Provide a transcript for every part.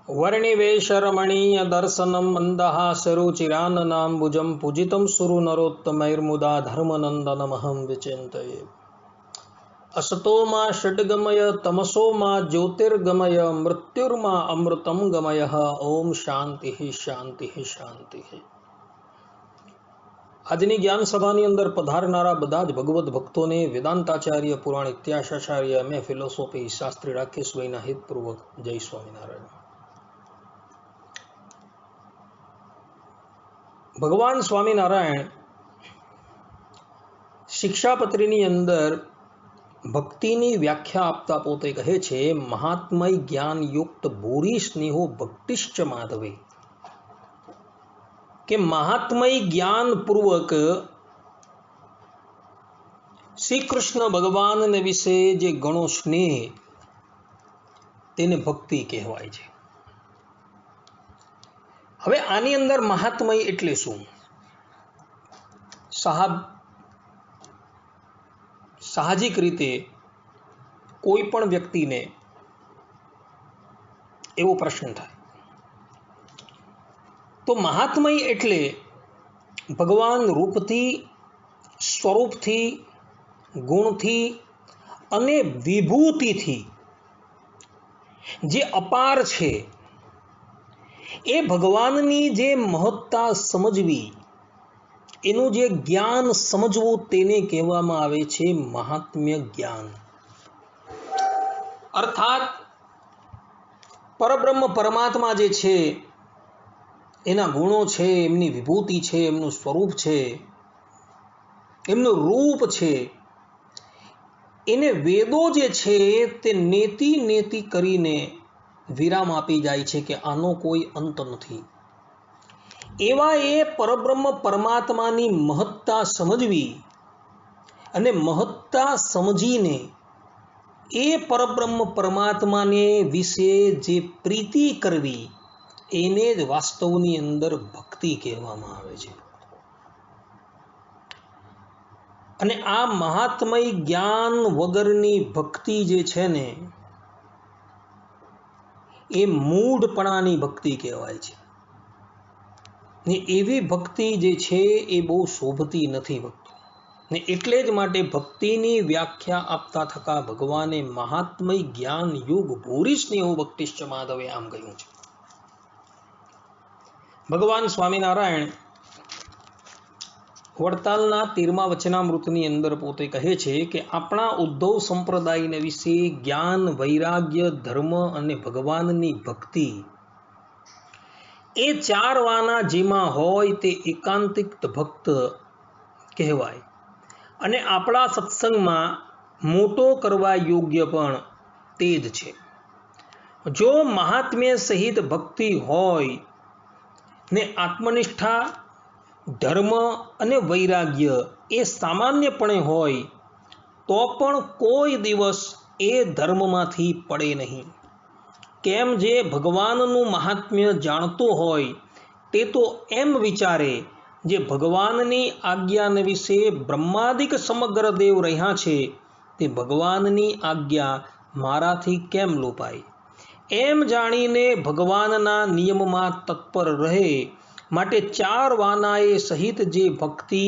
वर्णिवेशरमणीय दर्शनं मन्दहासरुचिराननाम्बुजं पूजितं सुरनरोत्तमैर्मुदा धर्मनन्दनमहं विचिन्तये। असतो मा षड्गमय तमसो मा ज्योतिर्गमय मृत्युर्मा अमृतं गमयः। ओम शांति शांति शांति। આજની જ્ઞાન સભાની અંદર પધારનારા બધા જ ભગવત ભક્તોને વેદાંતાચાર્ય પુરાણ ઇતિહાસાચાર્ય એમ એ ફિલોસોફી શાસ્ત્રી રાકેશભાઈના હિતપૂર્વક જય સ્વામિનારાયણ। ભગવાન સ્વામિનારાયણ શિક્ષાપત્રીની અંદર ભક્તિની વ્યાખ્યા આપતા પોતે કહે છે, મહાત્મય જ્ઞાન યુક્ત ભૂરી સ્નેહો ભક્તિશ્ચ માધવે, કે મહાત્મય જ્ઞાન પૂર્વક શ્રી કૃષ્ણ ભગવાનને વિશે જે ઘણો સ્નેહ તેને ભક્તિ કહેવાય છે। હવે આની અંદર મહાત્મય એટલે શું? સાહજિક રીતે કોઈ પણ વ્યક્તિને એવો પ્રશ્ન થાય તો મહાત્મય એટલે ભગવાન રૂપથી, સ્વરૂપથી, ગુણથી અને વિભૂતિથી જે અપાર છે એ ભગવાનની જે મહત્તા સમજવી, એનું જે જ્ઞાન સમજવું, તેને કહેવામાં આવે છે મહાત્મ્ય જ્ઞાન। અર્થાત પરબ્રહ્મ પરમાત્મા જે છે એના ગુણો છે, એમની વિભૂતિ છે, એમનું સ્વરૂપ છે, એમનું રૂપ છે, એને વેદો જે છે તે નેતિ નેતિ કરીને વિરામ આપી જાય છે કે આનો કોઈ અંત નથી। એવા એ પરબ્રહ્મ પરમાત્માની મહત્તા સમજવી અને મહત્તા સમજીને એ પરબ્રહ્મ પરમાત્માને વિશે જે પ્રીતિ કરવી, એને જ વાસ્તવની અંદર ભક્તિ કહેવામાં આવે છે। અને આ મહાત્મય જ્ઞાન વગરની ભક્તિ જે છે ને એ મૂઢપણાની ભક્તિ કહેવાય છે ને એવી ભક્તિ જે છે એ બહુ શોભતી નથી ભક્તો ને એટલે જ માટે ભક્તિની વ્યાખ્યા આપતા થકા ભગવાને મહાત્મય જ્ઞાન યુગ ભૂરી સ્નેહો ભક્તિશ્ચ માધવે આમ કહ્યું છે। ભગવાન સ્વામિનારાયણ વડતાલના 13મા વચનામૃતની અંદર પોતે કહે છે કે આપણા ઉદ્ધવ સંપ્રદાયને વિશે જ્ઞાન, વૈરાગ્ય, ધર્મ અને ભગવાનની ભક્તિ એ ચાર વાના જેમાં હોય તે એકાંતિક ભક્ત કહેવાય અને આપણા સત્સંગમાં મોટો કરવા યોગ્ય પણ તે જ છે। જો મહાત્મ્ય સહિત ભક્તિ હોય ને આત્મનિષ્ઠા, ધર્મ અને વૈરાગ્ય એ સામાન્યપણે હોય તો પણ કોઈ દિવસ એ ધર્મમાંથી પડે નહીં। કેમ, જે ભગવાનનું મહાત્મ્ય જાણતો હોય તે તો એમ વિચારે, જે ભગવાનની આજ્ઞાને વિશે બ્રહ્માદિક સમગ્ર દેવ રહ્યા છે તે ભગવાનની આજ્ઞા મારાથી કેમ લોપાય, એમ જાણીને ભગવાનના નિયમમાં તત્પર રહે। માટે ચાર વાનાએ સહિત જે ભક્તિ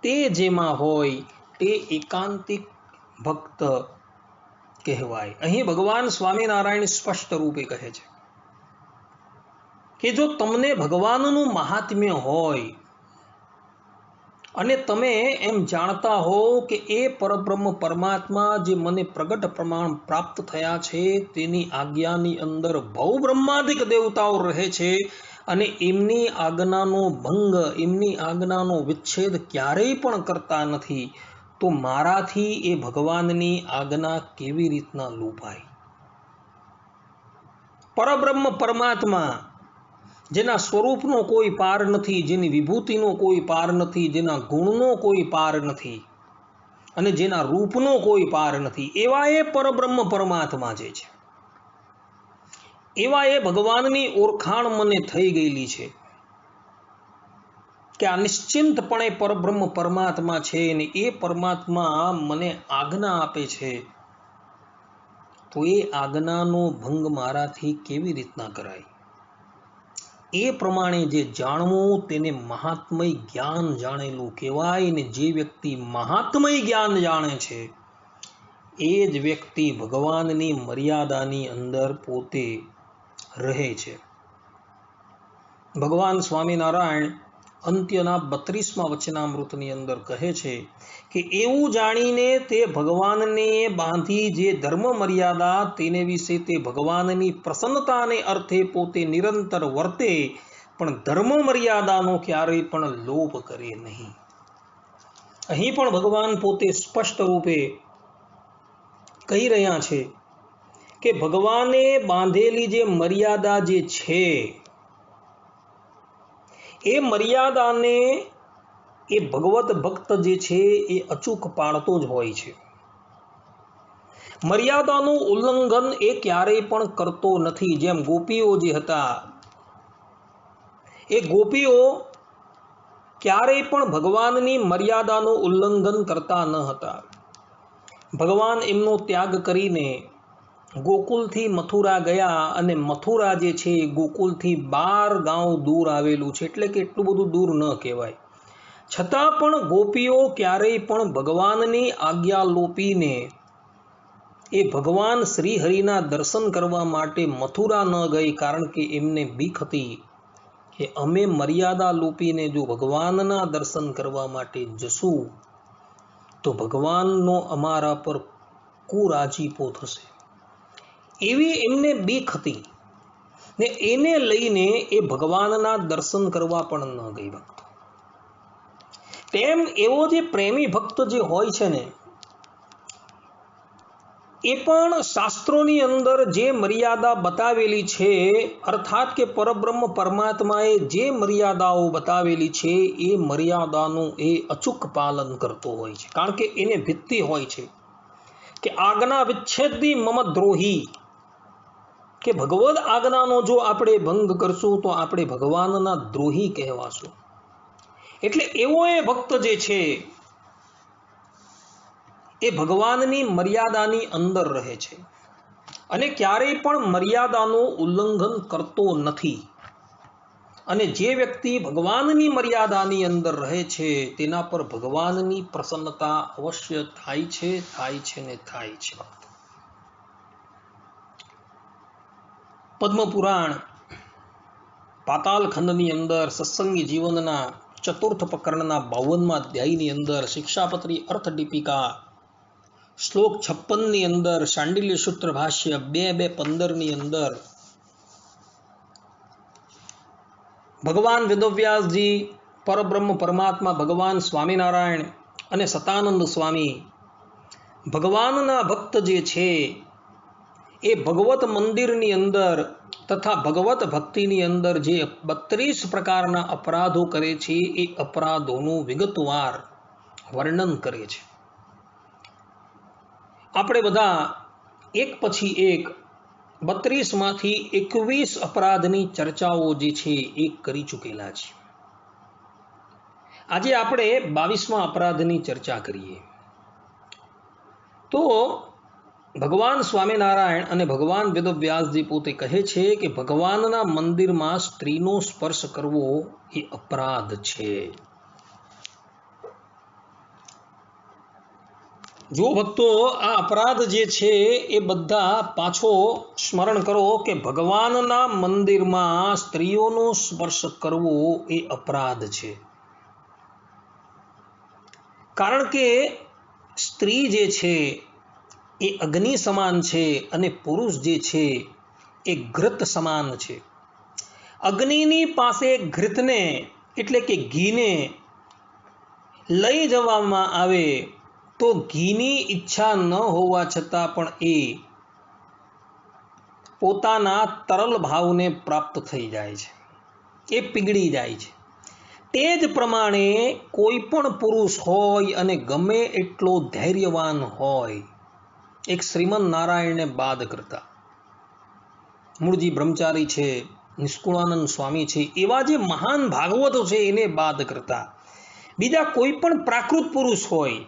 તે જેમાં હોય તે એકાંતિક ભક્ત કહેવાય। અહીં ભગવાન સ્વામિનારાયણ સ્પષ્ટ રૂપે કહે છે કે જો તમને ભગવાનનું મહાત્મ્ય હોય અને તમે એમ જાણતા હો કે એ પરબ્રહ્મ પરમાત્મા જે મને પ્રગટ પ્રમાણ પ્રાપ્ત થયા છે તેની આજ્ઞાની અંદર બહુ બ્રહ્માદિક દેવતાઓ રહે છે અને એમની આજ્ઞાનો ભંગ, એમની આજ્ઞાનો વિચ્છેદ ક્યારેય પણ કરતા નથી, તો મારાથી એ ભગવાનની આજ્ઞા કેવી રીતના લોપાય? પરબ્રહ્મ પરમાત્મા જેના સ્વરૂપનો કોઈ પાર નથી, જેની વિભૂતિનો કોઈ પાર નથી, જેના ગુણનો કોઈ પાર નથી અને જેના રૂપનો કોઈ પાર નથી, એવા એ પરબ્રહ્મ પરમાત્મા જે છે, એવા એ ભગવાનની ઓળખાણ મને થઈ ગયેલી છે કે આ નિશ્ચિંતપણે પરબ્રહ્મ પરમાત્મા છે અને એ પરમાત્મા મને આજ્ઞા આપે છે તો એ આજ્ઞાનો ભંગ મારાથી કેવી રીતના કરાય? એ પ્રમાણે જે જાણવું તેને મહાત્મય જ્ઞાન જાણેલું કહેવાય. ને જે વ્યક્તિ મહાત્મય જ્ઞાન જાણે છે એ જ વ્યક્તિ ભગવાનની મર્યાદાની અંદર પોતે રહે છે. ભગવાન સ્વામિનારાયણ અંત્યના 32મા વચનામૃતની અંદર કહે છે કે એવું જાણીને તે ભગવાનને બાંધી જે ધર્મ મર્યાદા તેને વિશે તે ભગવાનની પ્રસન્નતાને અર્થે પોતે નિરંતર વર્તે, પણ ધર્મ મર્યાદાનો ક્યારેય પણ લોપ કરે નહીં. અહીં પણ ભગવાન પોતે સ્પષ્ટ રૂપે કહી રહ્યા છે કે ભગવાને બાંધેલી જે મર્યાદા જે છે એ મર્યાદાને એ ભગવત ભક્ત જે છે એ અચૂક પાળતો જ હોય છે. મર્યાદાનું ઉલ્લંઘન એ ક્યારેય પણ કરતો નથી. જેમ ગોપીઓ જે હતા એ ગોપીઓ ક્યારેય પણ ભગવાનની મર્યાદાનું ઉલ્લંઘન કરતા ન હતા. ભગવાન એમનો ત્યાગ કરીને ગોકુલથી મથુરા ગયા, અને મથુરા જે છે ગોકુલથી 12 ગાંવ દૂર આવેલું છે, એટલે કે એટલું બધું દૂર ન કહેવાય. છતાં પણ ગોપીઓ ક્યારેય પણ ભગવાનની આજ્ઞા લોપીને એ ભગવાન શ્રી હરિના દર્શન કરવા માટે મથુરા ન ગઈ, કારણ કે એમને બીક હતી કે અમે મર્યાદા લોપીને જો ભગવાનના દર્શન કરવા માટે જશું તો ભગવાનનો અમારા પર કુરાજીપો થશે, એવી એમને બીક હતી. ને એને લઈને એ ભગવાનના દર્શન કરવા પણ ન ગઈ ભક્તો. તેમ એવો જે પ્રેમી ભક્ત જે હોય છે ને, એ પણ શાસ્ત્રોની અંદર જે મર્યાદા બતાવેલી છે, અર્થાત કે પરબ્રહ્મ પરમાત્માએ જે મર્યાદાઓ બતાવેલી છે એ મર્યાદાનું એ અચૂક પાલન કરતો હોય છે. કારણ કે એને ભીત્તિ હોય છે કે આજ્ઞા વિચ્છેદી મમ દ્રોહી, કે ભગવદ આજ્ઞાનો જો આપણે ભંગ કરશું તો આપણે ભગવાનના દ્રોહી કહેવાશું. એટલે એવો એ ભક્ત જે છે એ ભગવાનની મર્યાદાની અંદર રહે છે અને ક્યારેય પણ મર્યાદાનું ઉલ્લંઘન કરતો નથી. અને જે વ્યક્તિ ભગવાનની મર્યાદાની અંદર રહે છે તેના પર ભગવાનની પ્રસન્નતા અવશ્ય થાય છે ને થાય છે. પદ્મપુરાણ પાતાલ ખંડની અંદર સત્સંગી જીવનના 4th પ્રકરણના 52મા અધ્યાયની અંદર શિક્ષાપત્રી અર્થ દીપિકા શ્લોક 56ની અંદર શાંડિલ્ય સૂત્ર ભાષ્ય 2.2.15ની અંદર ભગવાન વેદવ્યાસજી, પરબ્રહ્મ પરમાત્મા ભગવાન સ્વામિનારાયણ અને સતાનંદ સ્વામી ભગવાનના ભક્ત જે છે એ ભગવત મંદિરની અંદર તથા ભગવત ભક્તિની અંદર જે 32 પ્રકારના અપરાધો કરે છે એ અપરાધોનું વિગતવાર વર્ણન કરે છે. આપણે બધા એક પછી એક 32માંથી 21 અપરાધની ચર્ચાઓ જે છે એ કરી ચૂકેલા છે. આજે આપણે 22મા અપરાધની ચર્ચા કરીએ. તો ભગવાન સ્વામિનારાયણ અને ભગવાન વેદવ્યાસજી પોતે કહે છે કે ભગવાનના મંદિરમાં સ્ત્રીનો સ્પર્શ કરવો એ અપરાધ છે. જો ભક્તો આ અપરાધ જે છે એ બધા પાછો સ્મરણ કરો કે ભગવાનના મંદિરમાં સ્ત્રીઓનો સ્પર્શ કરવો એ અપરાધ છે. કારણ કે સ્ત્રી જે છે એ અગ્નિ સમાન છે અને પુરુષ જે છે એ ઘૃત સમાન છે. અગ્નિની પાસે ઘૃતને એટલે કે ઘીને લઈ જવામાં આવે તો ઘીની ઈચ્છા ન હોવા છતાં પણ એ પોતાના તરલ ભાવને પ્રાપ્ત થઈ જાય છે, એ પીગળી જાય છે. તે જ પ્રમાણે કોઈ પણ પુરુષ હોય અને ગમે એટલો ધૈર્યવાન હોય, એક શ્રીમન નારાયણને બાદ કરતા મૂળજી બ્રહ્મચારી છે, નિષ્કુળાનંદ સ્વામી છે, એવા જે મહાન ભાગવતો છે એને બાદ કરતા બીજા કોઈ પણ પ્રાકૃત પુરુષ હોય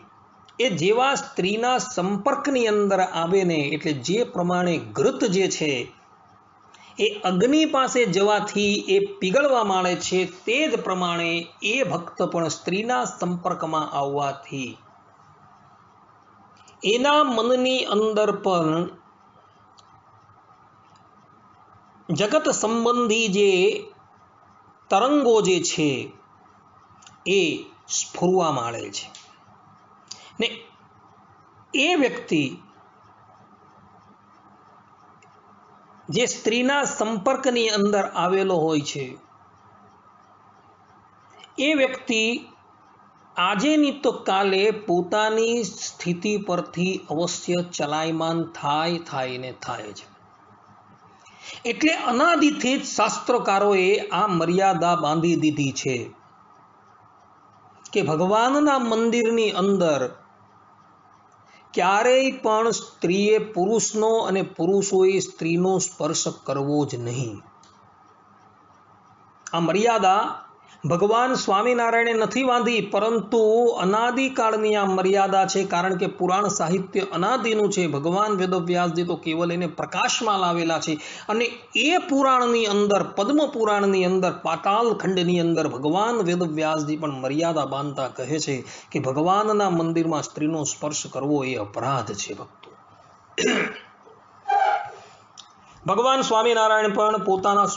એ જેવા સ્ત્રીના સંપર્કની અંદર આવે ને, એટલે જે પ્રમાણે ઘૃત જે છે એ અગ્નિ પાસે જવાથી એ પીગળવા માંડે છે, તે જ પ્રમાણે એ ભક્ત પણ સ્ત્રીના સંપર્કમાં આવવાથી એના મનની અંદર પણ જગત સંબંધી જે તરંગો જે છે એ સ્ફુરવા માંડે છે ને એ વ્યક્તિ જે સ્ત્રીના સંપર્કની અંદર આવેલો હોય છે, એ વ્યક્તિ આજે નહીં તો કાલે પોતાની સ્થિતિ પરથી અવશ્ય ચલાયમાન થાય ને થાય છે. એટલે અનાદિથી જ શાસ્ત્રકારોએ આ મર્યાદા બાંધી દીધી છે કે ભગવાનના મંદિરની અંદર ક્યારેય પણ સ્ત્રીએ પુરુષનો અને પુરુષોએ સ્ત્રીનો સ્પર્શ કરવો જ નહીં. આ મર્યાદા ભગવાન સ્વામિનારાયણે નથી બાંધી, પરંતુ અનાદિકાળની આ મર્યાદા છે. કારણ કે પુરાણ સાહિત્ય અનાદિનું છે. ભગવાન વેદવ્યાસજી તો કેવલ એને પ્રકાશમાં લાવેલા છે. અને એ પુરાણની અંદર, પદ્મ પુરાણની અંદર, પાતાલ ખંડની અંદર ભગવાન વેદવ્યાસજી પણ મર્યાદા બાંધતા કહે છે કે ભગવાનના મંદિરમાં સ્ત્રીનો સ્પર્શ કરવો એ અપરાધ છે. ભક્તો, ભગવાન સ્વામિનારાયણ પણ પોતાના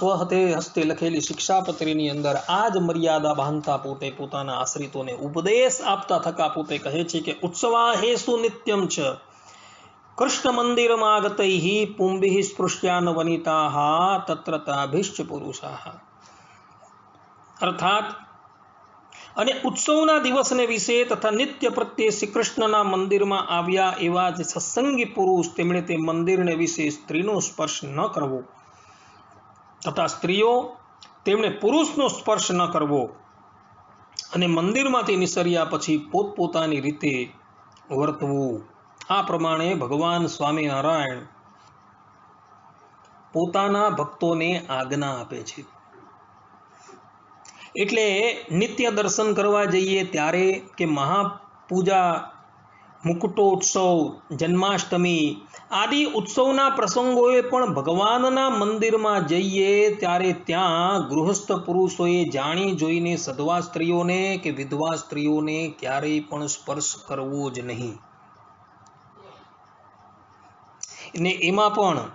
હસ્તે લખેલી શિક્ષાપત્રીની અંદર આ જ મર્યાદા બાંધતા પોતે પોતાના આશ્રિતોને ઉપદેશ આપતા થકા પોતે કહે છે કે ઉત્સવા હેસુ નિત્યમ છ કૃષ્ણ મંદિરમાં ગતૈ પુંભિ સ્પૃશ્યાન વનિતા તત્ર તાભિશ્ચ પુરુષાઃ. અર્થાત અને ઉત્સવના દિવસને વિશે તથા નિત્ય પ્રત્યે શ્રી કૃષ્ણના મંદિરમાં આવ્યા એવા જે સત્સંગી પુરુષ, તેમણે તે મંદિરને વિશે સ્ત્રીનો સ્પર્શ ન કરવો તથા સ્ત્રીઓ તેમણે પુરુષનો સ્પર્શ ન કરવો અને મંદિરમાંથી નિસર્યા પછી પોતપોતાની રીતે વર્તવું. આ પ્રમાણે ભગવાન સ્વામિનારાયણ પોતાના ભક્તોને આજ્ઞા આપે છે. એટલે નિત્ય દર્શન કરવા જઈએ ત્યારે કે મહાપૂજા, મુકુટોત્સવ, જન્માષ્ટમી આદિ ઉત્સવના પ્રસંગોએ પણ ભગવાનના મંદિરમાં જઈએ ત્યારે ત્યાં ગૃહસ્થ પુરુષોએ જાણી જોઈને સધવા સ્ત્રીઓને કે વિધવા સ્ત્રીઓને ક્યારેય પણ સ્પર્શ કરવો જ નહીં. અને એમાં પણ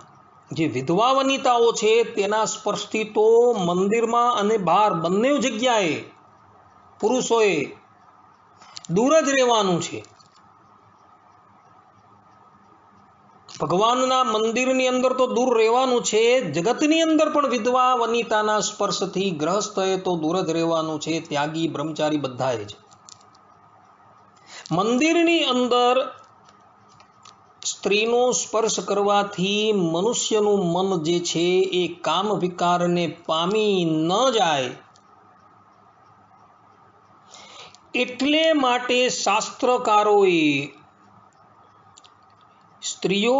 જે વિધવા વનિતાઓ છે તેના સ્પર્શથી તો મંદિરમાં અને બહાર બંને જગ્યાએ પુરુષોએ દૂર જ રહેવાનું છે. ભગવાનના મંદિરની અંદર તો દૂર રહેવાનું છે, જગતની અંદર પણ વિધવા વનિતાના સ્પર્શથી ગ્રહસ્થએ તો દૂર જ રહેવાનું છે. ત્યાગી, બ્રહ્મચારી બધાએ જ. મંદિરની અંદર સ્ત્રીનો સ્પર્શ કરવાથી મનુષ્યનું મન જે છે એ કામ વિકારને પામી ન જાય, એટલે માટે શાસ્ત્રકારોએ સ્ત્રીઓ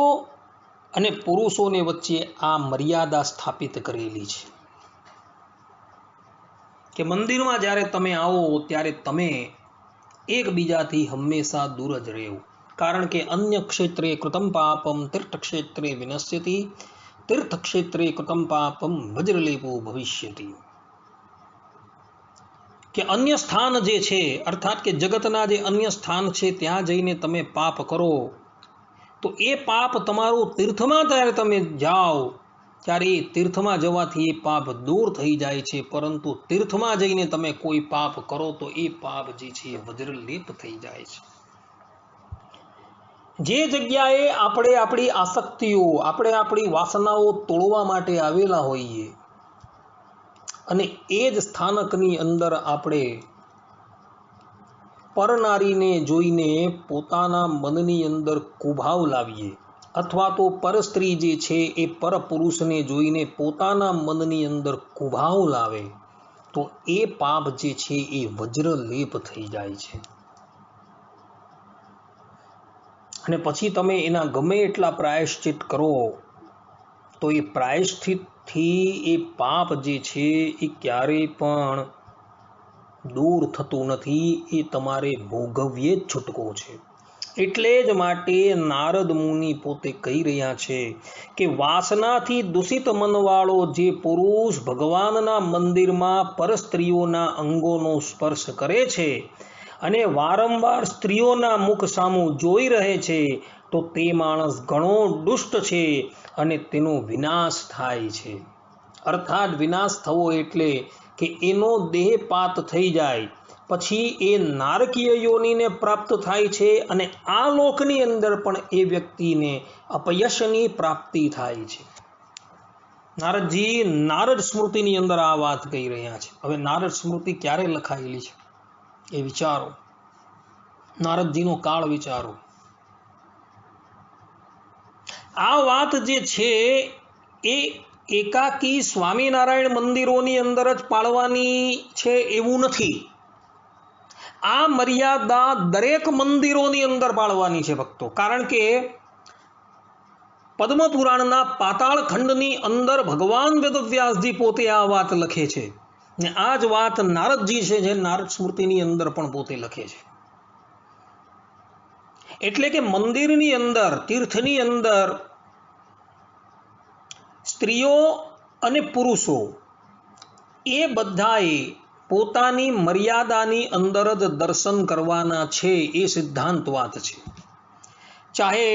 અને પુરુષોને વચ્ચે આ મર્યાદા સ્થાપિત કરેલી છે કે મંદિરમાં જ્યારે તમે આવો ત્યારે તમે એકબીજાથી હંમેશા દૂર જ રહેવું. કારણ કે અન્ય ક્ષેત્રે કૃતમ પાપમ તીર્થક્ષેત્રે વિનશ્યતિ, તીર્થક્ષેત્રે કૃતમ પાપમ વજ્રલેપો ભવિષ્યતિ. કે અન્ય સ્થાન જે છે, અર્થાત કે જગતના જે અન્ય સ્થાન છે ત્યાં જઈને તમે પાપ કરો તો એ પાપ તમારું તીર્થમાં ત્યારે તમે જાઓ ત્યારે એ તીર્થમાં જવાથી એ પાપ દૂર થઈ જાય છે. પરંતુ તીર્થમાં જઈને તમે કોઈ પાપ કરો તો એ પાપ જે છે એ વજ્રલેપ થઈ જાય છે. જે જગ્યાએ આપણે આપણી આસક્તિઓ, આપણે આપણી વાસનાઓ તોડવા માટે આવેલા હોઈએ અને એ જ સ્થાનકની અંદર આપણે પરનારીને જોઈને પોતાના મનની અંદર કુભાવ લાવીએ, અથવા તો પરસ્ત્રી જે છે એ પરપુરુષને જોઈને પોતાના મનની અંદર કુભાવ લાવે, તો એ પાપ જે છે એ વજ્રલેપ થઈ જાય છે. અને પછી તમે એના ગમે એટલા પ્રાયશ્ચિત કરો તો એ પ્રાયશ્ચિતથી એ પાપ જે છે એ ક્યારેય પણ દૂર થતું નથી. એ તમારે ભોગવ્યે જ છૂટકો છે. એટલે જ માટે નારદ મુનિ પોતે કહી રહ્યા છે કે વાસનાથી દૂષિત મનવાળો જે પુરુષ ભગવાનના મંદિરમાં પરસ્ત્રીઓના અંગોનો સ્પર્શ કરે છે અને વારંવાર સ્ત્રીઓના મુખ સામું જોઈ રહે છે તો તે માણસ ઘણો દુષ્ટ છે અને તેનો વિનાશ થાય છે. અર્થાત વિનાશ થવો એટલે કે એનો દેહપાત થઈ જાય, પછી એ નારકીય યોનિને પ્રાપ્ત થાય છે અને આ લોકની અંદર પણ એ વ્યક્તિને અપયશની પ્રાપ્તિ થાય છે. નારદજી નારદ સ્મૃતિની અંદર આ વાત કહી રહ્યા છે. હવે નારદ સ્મૃતિ ક્યારે લખાયેલી છે એ વિચારો, નારદજીનો કાળ વિચારો. આ વાત જે છે એ એકાકી સ્વામિનારાયણ મંદિરોની અંદર જ પાળવાની છે એવું નથી. આ મર્યાદા દરેક મંદિરોની અંદર પાળવાની છે ભક્તો. કારણ કે પદ્મપુરાણના પાતાળ ખંડની અંદર ભગવાન વેદવ્યાસજી પોતે આ વાત લખે છે ને આ જ વાત નારદજી છે જે નારદ સ્મૃતિની અંદર પણ પોતે લખે છે. એટલે કે મંદિરની અંદર, તીર્થની અંદર સ્ત્રીઓ અને પુરુષો એ બધાએ પોતાની મર્યાદાની અંદર જ દર્શન કરવાના છે. એ સિદ્ધાંત વાત છે. ચાહે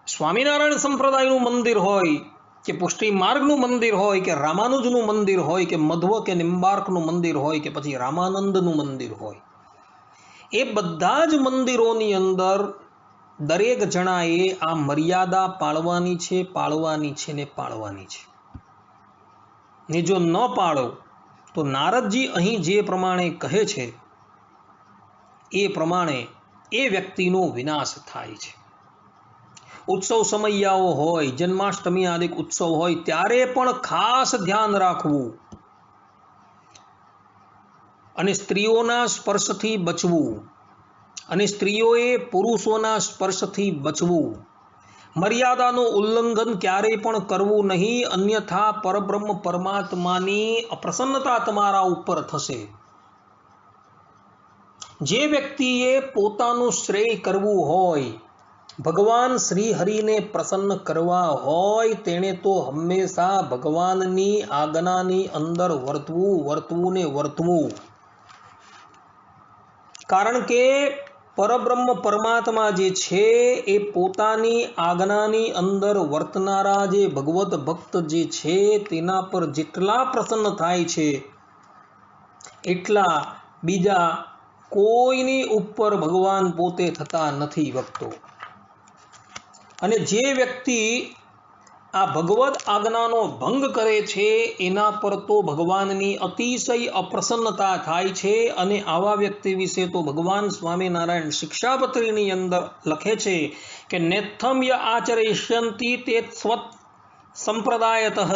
સ્વામિનારાયણ સંપ્રદાયનું મંદિર હોય કે પુષ્ટિ માર્ગનું મંદિર હોય કે રામાનુજનું મંદિર હોય કે મધ્વ કે નિમ્બાર્કનું મંદિર હોય કે પછી રામાનંદનું મંદિર હોય, એ બધા જ મંદિરોની અંદર દરેક જણાએ આ મર્યાદા પાળવાની છે, પાળવાની છે ને પાળવાની છે. ને જો ન પાળો તો નારદજી અહીં જે પ્રમાણે કહે છે એ પ્રમાણે એ વ્યક્તિનો વિનાશ થાય છે. ઉત્સવ સમયાઓ હોય, જન્માષ્ટમી આદિક ઉત્સવ હોય ત્યારે પણ ખાસ ધ્યાન રાખવું અને સ્ત્રીઓના સ્પર્શથી બચવું, અને સ્ત્રીઓએ પુરુષોના સ્પર્શથી બચવું. મર્યાદાનું ઉલ્લંઘન ક્યારેય પણ કરવું નહીં, અન્યથા પરબ્રહ્મ પરમાત્માની અપ્રસન્નતા તમારા ઉપર થશે. જે વ્યક્તિએ પોતાનું શ્રેય કરવું હોય, ભગવાન શ્રી હરિને પ્રસન્ન કરવા હોય, તેણે તો હંમેશા ભગવાનની આજ્ઞાની અંદર વર્તવું ને વર્તવું. કારણ કે પરબ્રહ્મ પરમાત્મા જે છે એ પોતાની આજ્ઞાની અંદર વર્તનારા જે ભગવત ભક્ત જે છે તેના પર જેટલા પ્રસન્ન થાય છે એટલા બીજા કોઈની ઉપર ભગવાન પોતે થતા નથી ભક્તો. અને જે વ્યક્તિ આ ભગવત આજ્ઞાનો ભંગ કરે છે એના પર તો ભગવાનની અતિશય અપ્રસન્નતા થાય છે. અને આવા વ્યક્તિ વિશે તો ભગવાન સ્વામિનારાયણ શિક્ષાપત્રીની અંદર લખે છે કે નેત્થમ ય આચરયિષ્યન્તિ તે સ્વત સંપ્રદાયતઃ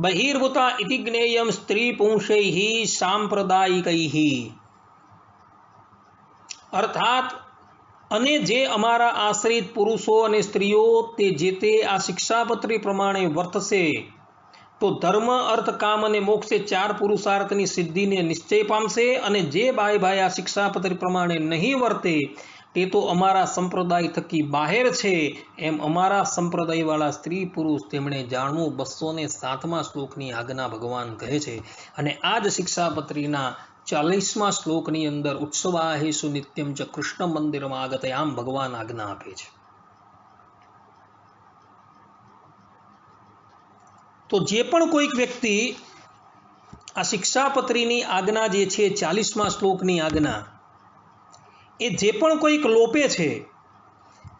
બહિર્ભૂતા ઇતિ જ્ઞેયમ સ્ત્રી પુંસૈઃ સાંપ્રદાયિકૈઃ. અર્થાત અને જે અમારા આશ્રિત પુરુષો અને સ્ત્રીઓ તે જે તે આ શિક્ષાપત્રી પ્રમાણે વર્તશે તો ધર્મ, અર્થ, કામ અને મોક્ષે 4 પુરુષાર્થની સિદ્ધિને નિશ્ચય પામશે. અને જે ભાઈ આ શિક્ષાપત્રી પ્રમાણે નહીં વર્તે તે તો અમારા સંપ્રદાય થકી બહાર છે. એમ અમારા સંપ્રદાયવાળા સ્ત્રી પુરુષ તેમણે જાણવું 207મા શ્લોકની આજ્ઞા ભગવાન કહે છે. અને આ જ શિક્ષાપત્રીના 40મા શ્લોકની અંદર ઉત્સવાહેષુ નિત્યમ ચ કૃષ્ણ મંદિરમાં આગતે આમ ભગવાન આજ્ઞા આપે છે. તો જે પણ કોઈક વ્યક્તિ આ શિક્ષાપત્રીની આજ્ઞા જે છે 40મા શ્લોકની આજ્ઞા એ જે પણ કોઈક લોપે છે,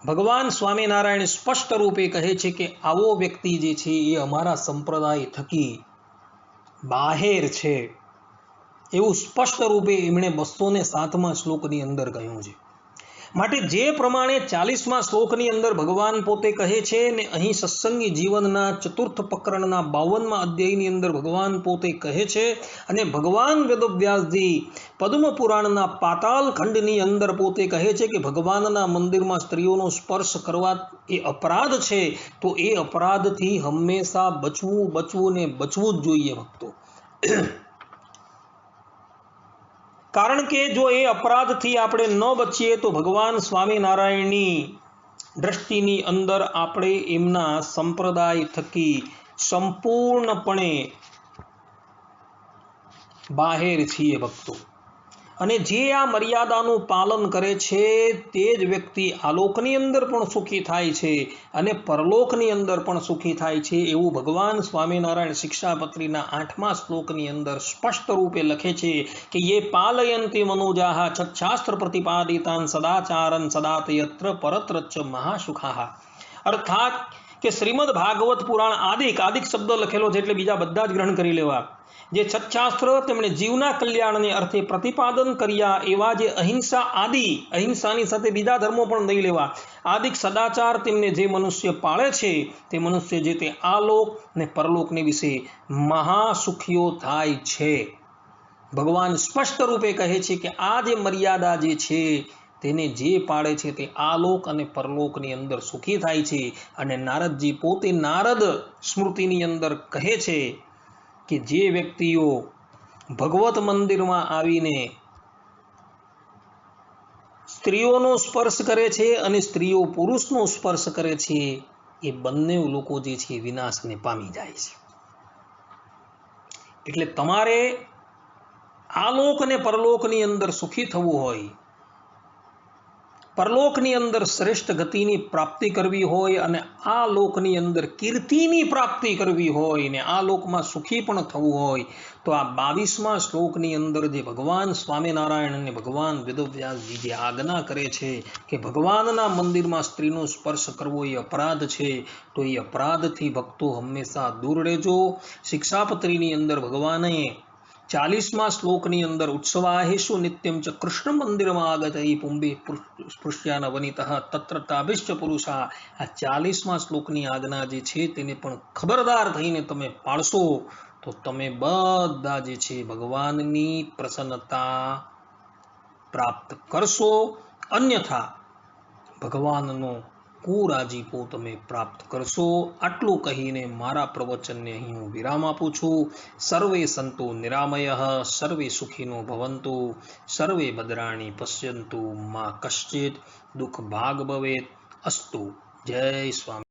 ભગવાન સ્વામિનારાયણ સ્પષ્ટ રૂપે કહે છે કે આવો વ્યક્તિ જે છે એ અમારા સંપ્રદાય થકી બહાર છે. એવું સ્પષ્ટ રૂપે એમણે 207મા શ્લોકની અંદર કહ્યું છે. માટે જે પ્રમાણે 40મા શ્લોકની અંદર ભગવાન પોતે કહે છે ને અહીં સત્સંગી જીવનના 4th પ્રકરણના 52મા અધ્યાયની અંદર ભગવાન પોતે કહે છે, અને ભગવાન વેદવ્યાસજી પદ્મ પુરાણના પાતાળ ખંડની અંદર પોતે કહે છે કે ભગવાનના મંદિરમાં સ્ત્રીઓનો સ્પર્શ કરવા એ અપરાધ છે. તો એ અપરાધથી હંમેશા બચવું ને બચવું જ જોઈએ ભક્તો. કારણ કે જો એ અપરાધથી આપણે ન બચીએ તો ભગવાન સ્વામિનારાયણની દ્રષ્ટિની અંદર આપણે એમના સંપ્રદાય થકી સંપૂર્ણપણે બહાર છીએ ભક્તો. અને જે આ મર્યાદાનું પાલન કરે છે તે જ વ્યક્તિ આલોકની અંદર પણ સુખી થાય છે અને પરલોકની અંદર પણ સુખી થાય છે એવું ભગવાન સ્વામિનારાયણ શિક્ષાપત્રીના 8મા શ્લોકની અંદર સ્પષ્ટ રૂપે લખે છે કે યે પાલયંતિ મનોજાહ છચ્છાસ્ત્ર પ્રતિપાદિતાન સદાચારન સદાતયત્ર પરત્રચ મહાસુખાહ. અર્થાત કે શ્રીમદ ભાગવત પુરાણ આદિક શબ્દ લખેલો છે એટલે બીજા બધા જ ગ્રહણ કરી લેવા. જે છચ્છાસ્ત્ર તેમણે જીવના કલ્યાણને અર્થે પ્રતિપાદન કર્યા એવા જે અહિંસાની સાથે બીજા ધર્મો પણ લઈ લેવા. આદિક સદાચાર તેમને જે મનુષ્ય પાળે છે તે મનુષ્ય જે તે આલોક ને પરલોકને વિશે મહાસુખીઓ થાય છે. ભગવાન સ્પષ્ટ રૂપે કહે છે કે આ જે મર્યાદા જે છે તેને જે પાળે છે તે આલોક અને પરલોકની અંદર સુખી થાય છે. અને નારદજી પોતે નારદ સ્મૃતિની અંદર કહે છે કે જે વ્યક્તિઓ ભગવત મંદિરમાં આવીને સ્ત્રીઓનો સ્પર્શ કરે છે અને સ્ત્રીઓ પુરુષનો સ્પર્શ કરે છે એ બંને લોકો જે છે વિનાશને પામી જાય છે. એટલે તમારે આલોક અને પરલોકની અંદર સુખી થવું હોય, પરલોકની અંદર શ્રેષ્ઠ ગતિની પ્રાપ્તિ કરવી હોય અને આ લોકની અંદર કીર્તિની પ્રાપ્તિ કરવી હોય ને આ લોકમાં સુખી પણ થવું હોય તો આ 22મા શ્લોકની અંદર જે ભગવાન સ્વામિનારાયણ અને ભગવાન વેદવ્યાસજી જે આજ્ઞા કરે છે કે ભગવાનના મંદિરમાં સ્ત્રીનો સ્પર્શ કરવો એ અપરાધ છે તો એ અપરાધથી ભક્તો હંમેશા દૂર રહેજો. શિક્ષાપત્રીની અંદર ભગવાને 40મા શ્લોકની અંદર ઉત્સવાહેષુ નિત્યમ ચ કૃષ્ણ મંદિરમાં આગતૈ પુંબે સ્પૃશ્યાન વનિતઃ તત્ર તાભિશ્ચ પુરુષા. આ 40મા શ્લોકની આજ્ઞા જે છે તેને પણ ખબરદાર થઈને તમે પાળશો તો તમે બધા જે છે ભગવાનની પ્રસન્નતા પ્રાપ્ત કરશો. અન્યથા ભગવાનનો કુરાજીપો તમે પ્રાપ્ત કરશો. આટલું કહીને મારા પ્રવચનને અહીં હું વિરામ આપું છું. સર્વે સંતો નિરામયઃ, સર્વે સુખીનો ભવન્તુ, સર્વે ભદ્રાણી પશ્યન્તુ, મા કશ્ચિત દુઃખ ભાગ ભવેત. અસ્તુ. જય સ્વામી.